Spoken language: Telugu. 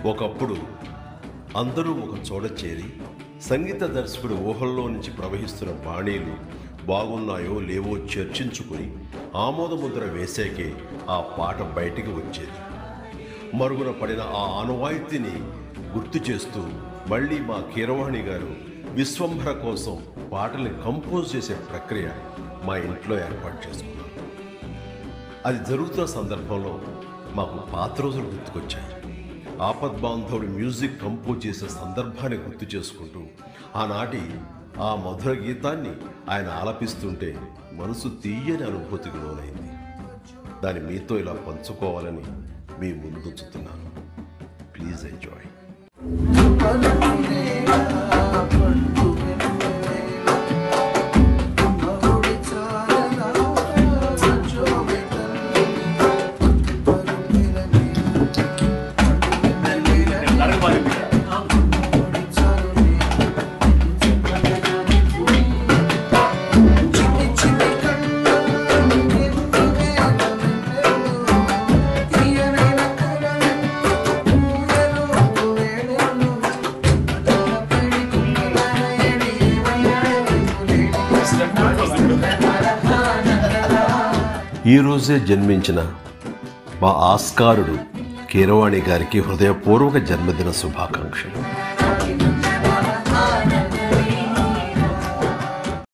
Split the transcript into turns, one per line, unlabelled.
ఒకప్పుడు అందరూ ఒక చోట చేరి సంగీత దర్శకుడి ఊహల్లో నుంచి ప్రవహిస్తున్న బాణీలు బాగున్నాయో లేవో చర్చించుకుని ఆమోదముద్ర వేసాకే ఆ పాట బయటికి వచ్చేది. మరుగున పడిన ఆ ఆనవాయితీని గుర్తు చేస్తూ మళ్ళీ మా కీరవాణి గారు విశ్వంభర కోసం పాటల్ని కంపోజ్ చేసే ప్రక్రియ మా ఇంట్లో ఏర్పాటు చేసుకున్నారు. అది జరుగుతున్న సందర్భంలో మాకు పాత రోజులు గుర్తుకొచ్చాయి. ఆపద్బాంధవుడు మ్యూజిక్ కంపోజ్ చేసే సందర్భాన్ని గుర్తు చేసుకుంటూ ఆనాటి ఆ మధుర గీతాన్ని ఆయన ఆలపిస్తుంటే మనసు తీయని అనుభూతికి లోనైంది. దాన్ని మీతో ఇలా పంచుకోవాలని మీ ముందుంచుతున్నాను. Please enjoy. ఈరోజే జన్మించిన మా ఆస్కారుడు కీరవాణి గారికి హృదయపూర్వక జన్మదిన శుభాకాంక్షలు.